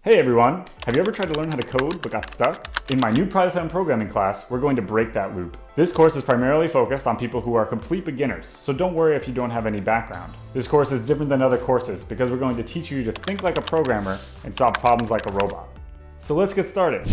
Hey everyone! Have you ever tried to learn how to code but got stuck? In my new Python programming class, we're going to break that loop. This course is primarily focused on people who are complete beginners, so don't worry if you don't have any background. This course is different than other courses because we're going to teach you to think like a programmer and solve problems like a robot. So let's get started.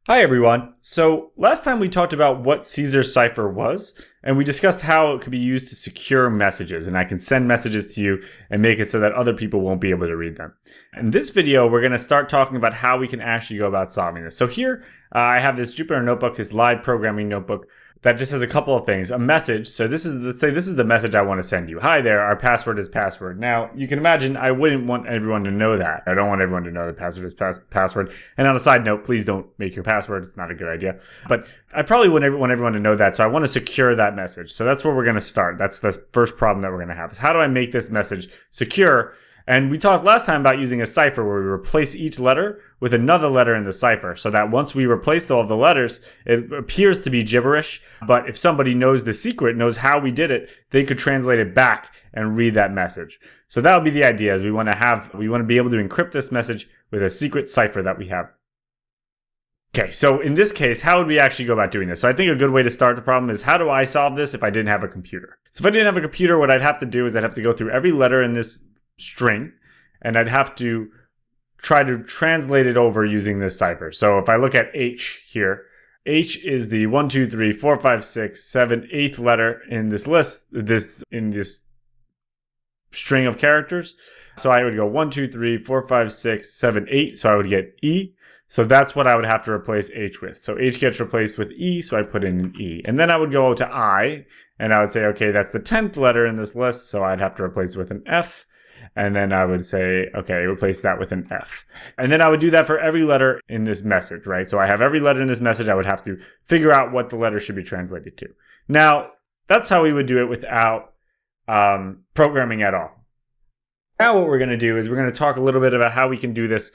Hi everyone! So last time we talked about what Cipher was, and we discussed how it could be used to secure messages, and I can send messages to you and make it so that other people won't be able to read them. In this video, we're going to start talking about how we can actually go about solving this. So here, I have this Jupyter notebook, this live programming notebook, that just has a couple of things. A message, so let's say this is the message I want to send you. Hi there, our password is password. Now, you can imagine I wouldn't want everyone to know that. I don't want everyone to know the password is password. And on a side note, please don't make your password. It's not a good idea. But I probably wouldn't want everyone to know that, so I want to secure that message. So that's where we're going to start. That's the first problem that we're going to have, is how do I make this message secure? And we talked last time about using a cipher where we replace each letter with another letter in the cipher, so that once we replace all of the letters, it appears to be gibberish, but if somebody knows the secret, knows how we did it, they could translate it back and read that message. So that would be the idea, is we want to be able to encrypt this message with a secret cipher that we have. Okay, so in this case, how would we actually go about doing this? So I think a good way to start the problem is, how do I solve this if I didn't have a computer? So if I didn't have a computer, what I'd have to do is I'd have to go through every letter in this string, and I'd have to try to translate it over using this cipher. So if I look at H here, H is the 1, 2, 3, 4, 5, 6, 7, 8th letter in this list, in this string of characters. So I would go 1, 2, 3, 4, 5, 6, 7, 8. So I would get E. So that's what I would have to replace H with. So H gets replaced with E, so I put in an E. And then I would go to I, and I would say, okay, that's the 10th letter in this list, so I'd have to replace it with an F. And then I would say, okay, replace that with an F. And then I would do that for every letter in this message, right? So I have every letter in this message. I would have to figure out what the letter should be translated to. Now, that's how we would do it without programming at all. Now what we're going to do is we're going to talk a little bit about how we can do this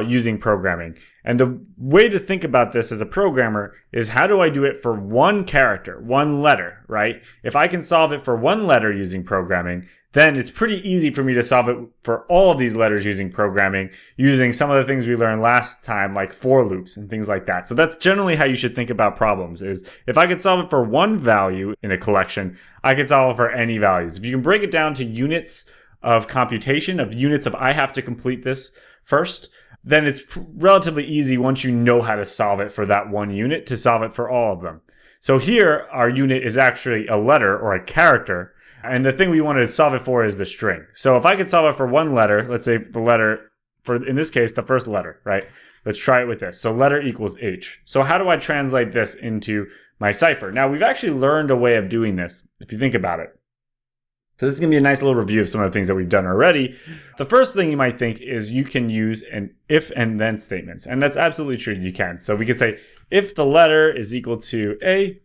using programming. And the way to think about this as a programmer is, how do I do it for one character, one letter, right? If I can solve it for one letter using programming, then it's pretty easy for me to solve it for all of these letters using programming, using some of the things we learned last time, like for loops and things like that. So that's generally how you should think about problems, is if I could solve it for one value in a collection, I could solve it for any values. If you can break it down to units of computation, of units of I have to complete this first, then it's relatively easy, once you know how to solve it for that one unit, to solve it for all of them. So here, our unit is actually a letter or a character, and the thing we want to solve it for is the string. So if I could solve it for one letter, let's say the letter, in this case, the first letter, right? Let's try it with this. So letter equals H. So how do I translate this into my cipher? Now, we've actually learned a way of doing this, if you think about it. So this is going to be a nice little review of some of the things that we've done already. The first thing you might think is you can use an if and then statements. And that's absolutely true, you can. So we could say, if the letter is equal to A,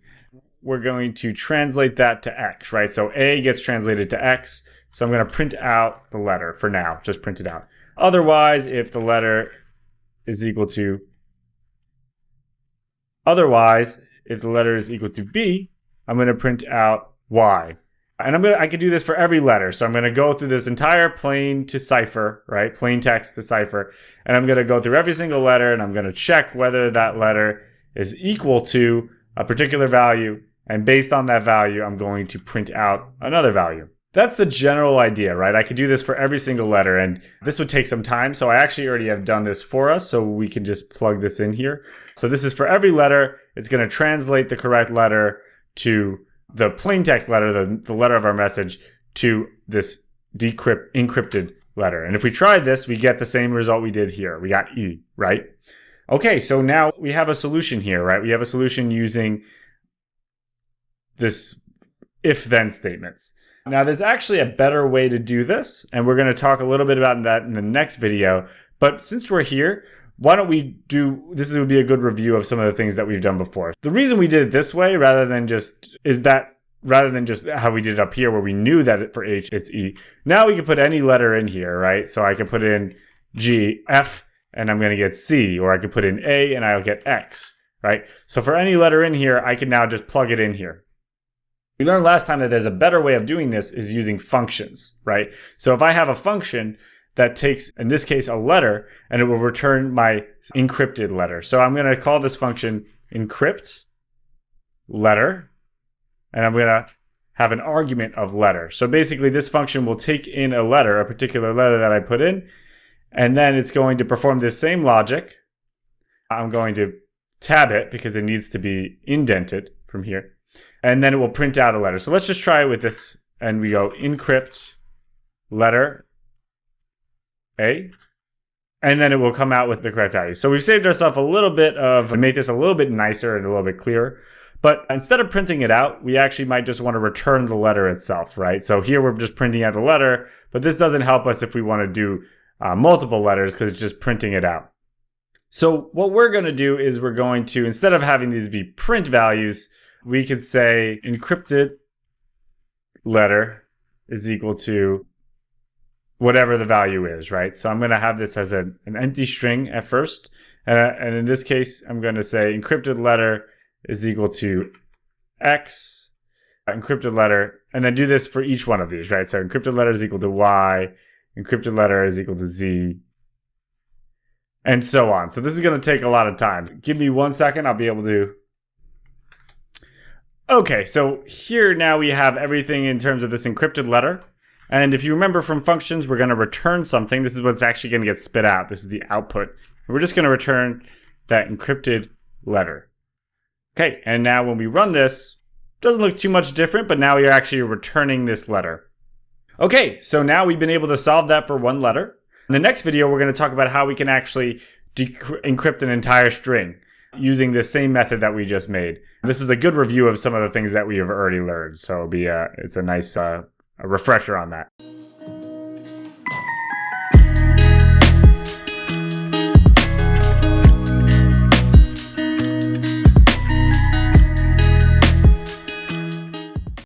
we're going to translate that to X, right? So A gets translated to X. So I'm going to print out the letter for now, just print it out. Otherwise, if the letter is equal to B, I'm going to print out Y. And I could do this for every letter. So I'm going to go through this entire plain to cipher, right? Plain text to cipher. And I'm going to go through every single letter, and I'm going to check whether that letter is equal to a particular value. And based on that value, I'm going to print out another value. That's the general idea, right? I could do this for every single letter, and this would take some time. So I actually already have done this for us, so we can just plug this in here. So this is for every letter. It's going to translate the correct letter to the plain text letter, the letter of our message, to this encrypted letter. And if we tried this, we get the same result we did here. We got E, right? Okay, so now we have a solution here, right? We have a solution using this if-then statements. Now, there's actually a better way to do this, and we're going to talk a little bit about that in the next video. But since we're here, why don't we do, this would be a good review of some of the things that we've done before. The reason we did it this way, rather than just how we did it up here, where we knew that for H it's E. Now we can put any letter in here, right? So I can put in G, F, and I'm going to get C, or I could put in A and I'll get X, right? So for any letter in here, I can now just plug it in here. We learned last time that there's a better way of doing this is using functions, right? So if I have a function that takes, in this case, a letter, and it will return my encrypted letter. So I'm going to call this function encrypt letter, and I'm going to have an argument of letter. So basically this function will take in a letter, a particular letter that I put in, and then it's going to perform this same logic. I'm going to tab it because it needs to be indented from here. And then it will print out a letter. So let's just try it with this. And we go encrypt letter A. And then it will come out with the correct value. So we've saved ourselves a little bit of, and make this a little bit nicer and a little bit clearer. But instead of printing it out, we actually might just want to return the letter itself, right? So here we're just printing out the letter, but this doesn't help us if we want to do multiple letters because it's just printing it out. So what we're going to do is we're going to, instead of having these be print values, we could say encrypted letter is equal to whatever the value is, right? So I'm going to have this as an empty string at first. And in this case, I'm going to say encrypted letter is equal to X, encrypted letter, and then do this for each one of these, right? So encrypted letter is equal to Y, encrypted letter is equal to Z, and so on. So this is going to take a lot of time. Give me 1 second, I'll be able to. Okay, so here now we have everything in terms of this encrypted letter. And if you remember from functions, we're going to return something. This is what's actually going to get spit out. This is the output. We're just going to return that encrypted letter. Okay, and now when we run this, doesn't look too much different, but now we're actually returning this letter. Okay, so now we've been able to solve that for one letter. In the next video, we're going to talk about how we can actually encrypt an entire string using the same method that we just made. This is a good review of some of the things that we have already learned, so it's a nice refresher on that.